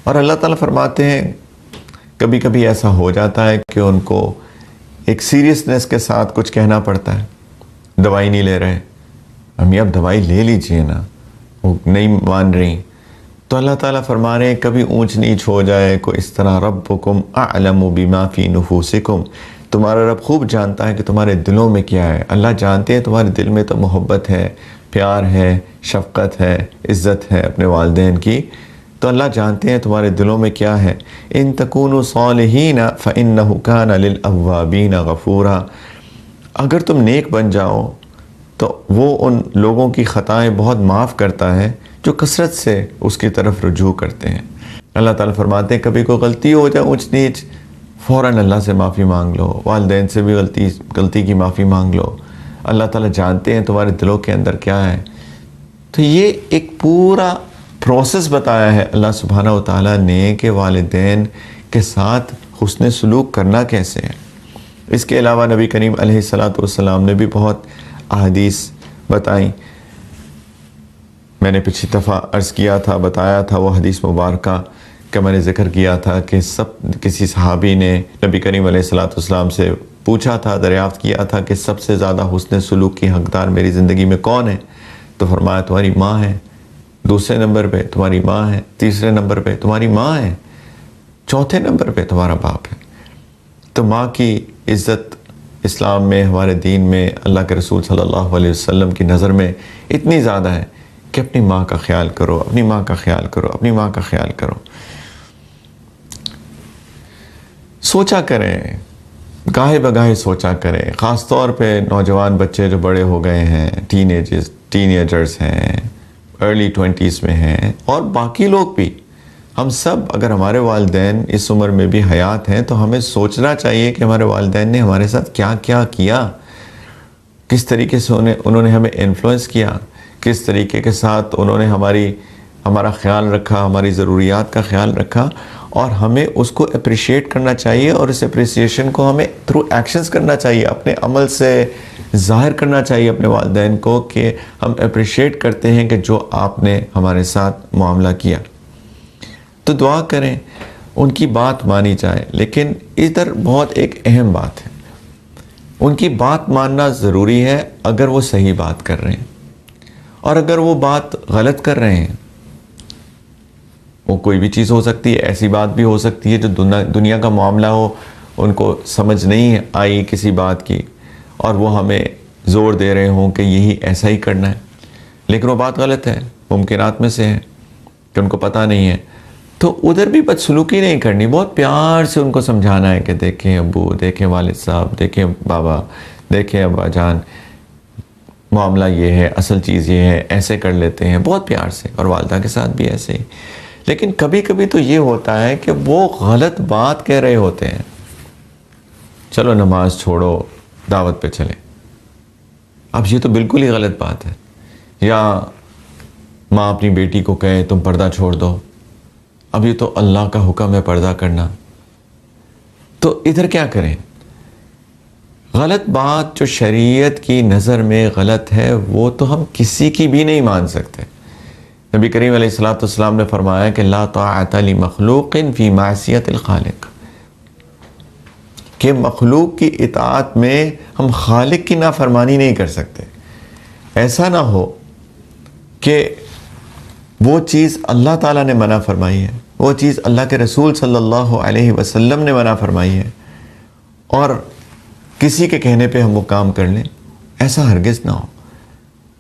اور اللہ تعالیٰ فرماتے ہیں کبھی کبھی ایسا ہو جاتا ہے کہ ان کو ایک سیریسنس کے ساتھ کچھ کہنا پڑتا ہے. دوائی نہیں لے رہے، امی اب دوائی لے لیجئے نا، وہ نہیں مان رہی. تو اللہ تعالیٰ فرما رہے ہیں کبھی اونچ نیچ ہو جائے کوئی اس طرح، ربکم اعلم بما فی نفوسکم، تمہارا رب خوب جانتا ہے کہ تمہارے دلوں میں کیا ہے. اللہ جانتے ہیں تمہارے دل میں تو محبت ہے، پیار ہے، شفقت ہے، عزت ہے اپنے والدین کی. تو اللہ جانتے ہیں تمہارے دلوں میں کیا ہے. ان تکونوا صالحین فإنہ کان للأوابین غفورا، اگر تم نیک بن جاؤ تو وہ ان لوگوں کی خطائیں بہت معاف کرتا ہے جو کثرت سے اس کی طرف رجوع کرتے ہیں. اللہ تعالیٰ فرماتے ہیں کبھی کوئی غلطی ہو جائے اونچ نیچ، فوراً اللہ سے معافی مانگ لو، والدین سے بھی غلطی کی معافی مانگ لو. اللہ تعالیٰ جانتے ہیں تمہارے دلوں کے اندر کیا ہے. تو یہ ایک پورا پروسیس بتایا ہے اللہ سبحانہ و تعالیٰ نے کہ والدین کے ساتھ حسن سلوک کرنا کیسے ہے. اس کے علاوہ نبی کریم علیہ السلام نے بھی بہت احادیث بتائیں. میں نے پچھلی دفعہ عرض کیا تھا، بتایا تھا وہ حدیث مبارکہ کہ میں نے ذکر کیا تھا کہ کسی صحابی نے نبی کریم علیہ السلام سے پوچھا تھا، دریافت کیا تھا کہ سب سے زیادہ حسن سلوک کی حقدار میری زندگی میں کون ہے؟ تو فرمایا تمہاری ماں ہے، دوسرے نمبر پہ تمہاری ماں ہے، تیسرے نمبر پہ تمہاری ماں ہے، چوتھے نمبر پہ تمہارا باپ ہے. تو ماں کی عزت اسلام میں، ہمارے دین میں، اللہ کے رسول صلی اللہ علیہ وسلم کی نظر میں اتنی زیادہ ہے کہ اپنی ماں کا خیال کرو، اپنی ماں کا خیال کرو، اپنی ماں کا خیال کرو. سوچا کریں، گاہے بگاہے سوچا کریں، خاص طور پہ نوجوان بچے جو بڑے ہو گئے ہیں، ٹین ایجرز ہیں، ارلی 20s میں ہیں، اور باقی لوگ بھی. ہم سب اگر ہمارے والدین اس عمر میں بھی حیات ہیں تو ہمیں سوچنا چاہیے کہ ہمارے والدین نے ہمارے ساتھ کیا کیا کیا، کس طریقے سے انہوں نے ہمیں انفلوئنس کیا، کس طریقے کے ساتھ انہوں نے ہمارا خیال رکھا، ہماری ضروریات کا خیال رکھا. اور ہمیں اس کو اپریشیٹ کرنا چاہیے، اور اس اپریسیشن کو ہمیں تھرو ایکشنز کرنا چاہیے، اپنے عمل سے ظاہر کرنا چاہیے اپنے والدین کو کہ ہم اپریشیٹ کرتے ہیں کہ جو آپ نے ہمارے ساتھ معاملہ کیا. تو دعا کریں ان کی بات مانی جائے. لیکن ادھر بہت ایک اہم بات ہے، ان کی بات ماننا ضروری ہے اگر وہ صحیح بات کر رہے ہیں، اور اگر وہ بات غلط کر رہے ہیں، وہ کوئی بھی چیز ہو سکتی ہے، ایسی بات بھی ہو سکتی ہے جو دنیا کا معاملہ ہو، ان کو سمجھ نہیں آئی کسی بات کی اور وہ ہمیں زور دے رہے ہوں کہ یہی ایسا ہی کرنا ہے، لیکن وہ بات غلط ہے، ممکنات میں سے ہے کہ ان کو پتہ نہیں ہے. تو ادھر بھی بدسلوکی نہیں کرنی، بہت پیار سے ان کو سمجھانا ہے کہ دیکھیں ابو، دیکھیں والد صاحب، دیکھیں بابا، دیکھیں ابا جان، معاملہ یہ ہے، اصل چیز یہ ہے، ایسے کر لیتے ہیں بہت پیار سے، اور والدہ کے ساتھ بھی ایسے ہی. لیکن کبھی کبھی تو یہ ہوتا ہے کہ وہ غلط بات کہہ رہے ہوتے ہیں. چلو نماز چھوڑو، دعوت پہ چلیں. اب یہ تو بالکل ہی غلط بات ہے. یا ماں اپنی بیٹی کو کہے تم پردہ چھوڑ دو، اب یہ تو اللہ کا حکم ہے پردہ کرنا. تو ادھر کیا کریں؟ غلط بات جو شریعت کی نظر میں غلط ہے وہ تو ہم کسی کی بھی نہیں مان سکتے. نبی کریم علیہ السلام نے فرمایا کہ لا طاعت لمخلوق فی معصیت الخالق، کہ مخلوق کی اطاعت میں ہم خالق کی نافرمانی نہیں کر سکتے. ایسا نہ ہو کہ وہ چیز اللہ تعالیٰ نے منع فرمائی ہے، وہ چیز اللہ کے رسول صلی اللہ علیہ وسلم نے منع فرمائی ہے، اور کسی کے کہنے پہ ہم وہ کام کر لیں. ایسا ہرگز نہ ہو.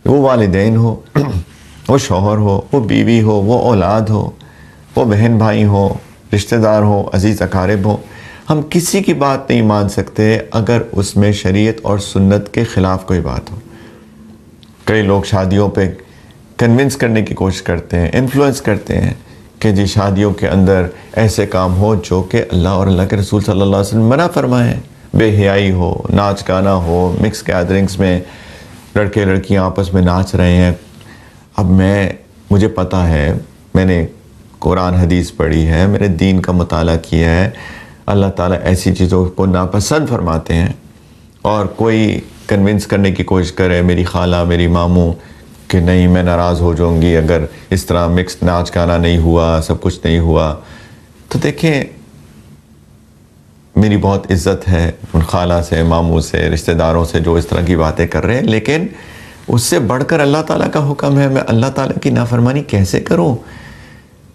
وہ والدین ہو، وہ شوہر ہو، وہ بیوی ہو، وہ اولاد ہو، وہ بہن بھائی ہو، رشتہ دار ہو، عزیز اقارب ہو، ہم کسی کی بات نہیں مان سکتے اگر اس میں شریعت اور سنت کے خلاف کوئی بات ہو. کئی لوگ شادیوں پہ کنونس کرنے کی کوشش کرتے ہیں، انفلوئنس کرتے ہیں کہ جی شادیوں کے اندر ایسے کام ہو جو کہ اللہ اور اللہ کے رسول صلی اللہ علیہ وسلم منع فرمائے ہیں. بے حیائی ہو، ناچ گانا ہو، مکس گیدرنگز میں لڑکے لڑکیاں آپس میں ناچ رہے ہیں. اب مجھے پتہ ہے، میں نے قرآن حدیث پڑھی ہے، میرے دین کا مطالعہ کیا ہے، اللہ تعالیٰ ایسی چیزوں کو ناپسند فرماتے ہیں. اور کوئی کنونس کرنے کی کوشش کرے، میری خالہ، میری ماموں، کہ نہیں میں ناراض ہو جاؤں گی اگر اس طرح مکس ناچ گانا نہیں ہوا، سب کچھ نہیں ہوا، تو دیکھیں میری بہت عزت ہے ان خالہ سے، ماموں سے، رشتہ داروں سے جو اس طرح کی باتیں کر رہے ہیں، لیکن اس سے بڑھ کر اللہ تعالیٰ کا حکم ہے، میں اللہ تعالیٰ کی نافرمانی کیسے کروں؟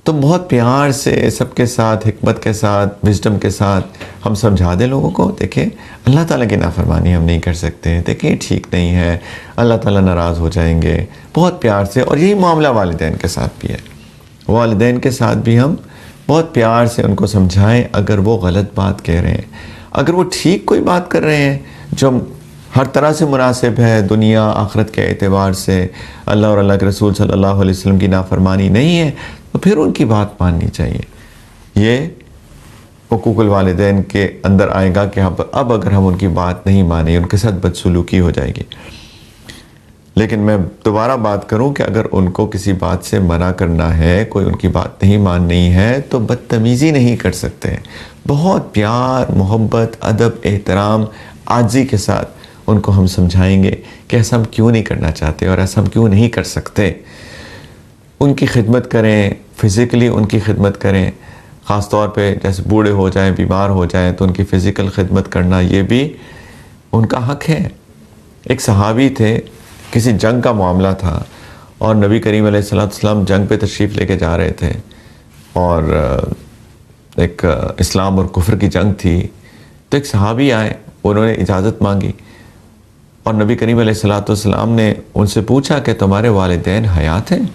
تو بہت پیار سے سب کے ساتھ، حکمت کے ساتھ، وزڈم کے ساتھ ہم سمجھا دیں لوگوں کو، دیکھیں اللہ تعالیٰ کی نافرمانی ہم نہیں کر سکتے، دیکھیں ٹھیک نہیں ہے، اللہ تعالیٰ ناراض ہو جائیں گے، بہت پیار سے. اور یہی معاملہ والدین کے ساتھ بھی ہے. والدین کے ساتھ بھی ہم بہت پیار سے ان کو سمجھائیں. اگر وہ غلط بات کہہ رہے ہیں، اگر وہ ٹھیک کوئی بات کر رہے ہیں جو ہر طرح سے مناسب ہے، دنیا آخرت کے اعتبار سے، اللہ اور اللہ کے رسول صلی اللہ علیہ وسلم کی نافرمانی نہیں ہے، تو پھر ان کی بات ماننی چاہیے. یہ حقوق الوالدین کے اندر آئے گا کہ اب اگر ہم ان کی بات نہیں مانیں، ان کے ساتھ بدسلوکی ہو جائے گی. لیکن میں دوبارہ بات کروں کہ اگر ان کو کسی بات سے منع کرنا ہے، کوئی ان کی بات نہیں ماننی ہے، تو بدتمیزی نہیں کر سکتے. بہت پیار، محبت، ادب، احترام، عاجزی کے ساتھ ان کو ہم سمجھائیں گے کہ ایسا ہم کیوں نہیں کرنا چاہتے اور ایسا ہم کیوں نہیں کر سکتے. ان کی خدمت کریں، فزیکلی ان کی خدمت کریں، خاص طور پہ جیسے بوڑھے ہو جائیں، بیمار ہو جائیں تو ان کی فزیکل خدمت کرنا یہ بھی ان کا حق ہے. ایک صحابی تھے، کسی جنگ کا معاملہ تھا اور نبی کریم علیہ السلام جنگ پہ تشریف لے کے جا رہے تھے اور ایک اسلام اور کفر کی جنگ تھی. تو ایک صحابی آئے، انہوں نے اجازت مانگی اور نبی کریم علیہ السلام نے ان سے پوچھا کہ تمہارے والدین حیات ہیں؟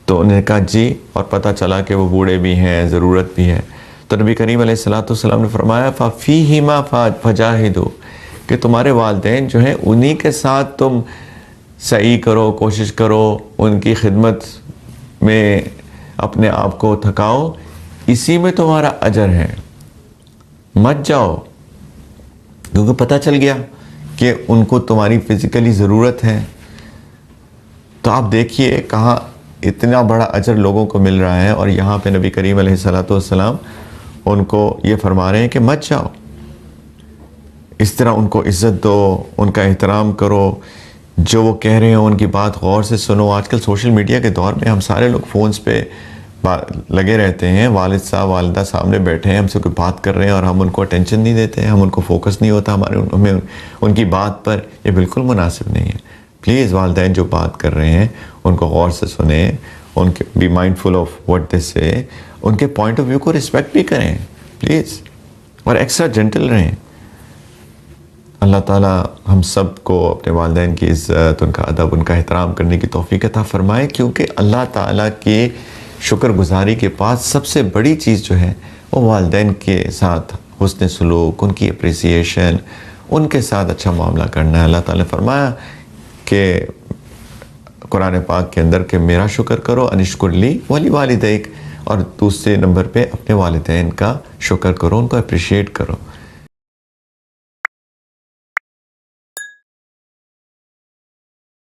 تو انہوں نے کہا جی، اور پتہ چلا کہ وہ بوڑھے بھی ہیں، ضرورت بھی ہے. تو نبی کریم علیہ السلام نے فرمایا فَفِيهِمَا فَجَاهِدُوا، کہ تمہارے والدین جو ہیں انہی کے ساتھ تم سعی کرو، کوشش کرو، ان کی خدمت میں اپنے آپ کو تھکاؤ، اسی میں تمہارا اجر ہے. مت جاؤ، کیونکہ پتہ چل گیا کہ ان کو تمہاری فزیکلی ضرورت ہے. تو آپ دیکھیے کہاں اتنا بڑا اجر لوگوں کو مل رہا ہے، اور یہاں پہ نبی کریم علیہ السلام ان کو یہ فرما رہے ہیں کہ مت جاؤ. اس طرح ان کو عزت دو، ان کا احترام کرو، جو وہ کہہ رہے ہیں ان کی بات غور سے سنو. آج کل سوشل میڈیا کے دور میں ہم سارے لوگ فونز پہ لگے رہتے ہیں، والد صاحب والدہ سامنے بیٹھے ہیں، ہم سے کوئی بات کر رہے ہیں اور ہم ان کو اٹینشن نہیں دیتے ہیں، ہم ان کو فوکس نہیں ہوتا ہمیں ان کی بات پر. یہ بالکل مناسب نہیں ہے. پلیز والدین جو بات کر رہے ہیں ان کو غور سے سنیں، ان کے be mindful of what they say, ان کے پوائنٹ آف ویو کو رسپیکٹ بھی کریں پلیز، اور ایکسٹرا جینٹل رہیں. اللہ تعالیٰ ہم سب کو اپنے والدین کی عزت، ان کا ادب، ان کا احترام کرنے کی توفیق عطا فرمائے، کیونکہ اللہ تعالیٰ کی شکر گزاری کے پاس سب سے بڑی چیز جو ہے وہ والدین کے ساتھ حسن سلوک، ان کی اپریسیشن، ان کے ساتھ اچھا معاملہ کرنا ہے. اللہ تعالیٰ نے فرمایا کہ قرآن پاک کے اندر کہ میرا شکر کرو، انشکر لی ولی والدیک، اور دوسرے نمبر پہ اپنے والدین کا شکر کرو، ان کو اپریشیٹ کرو.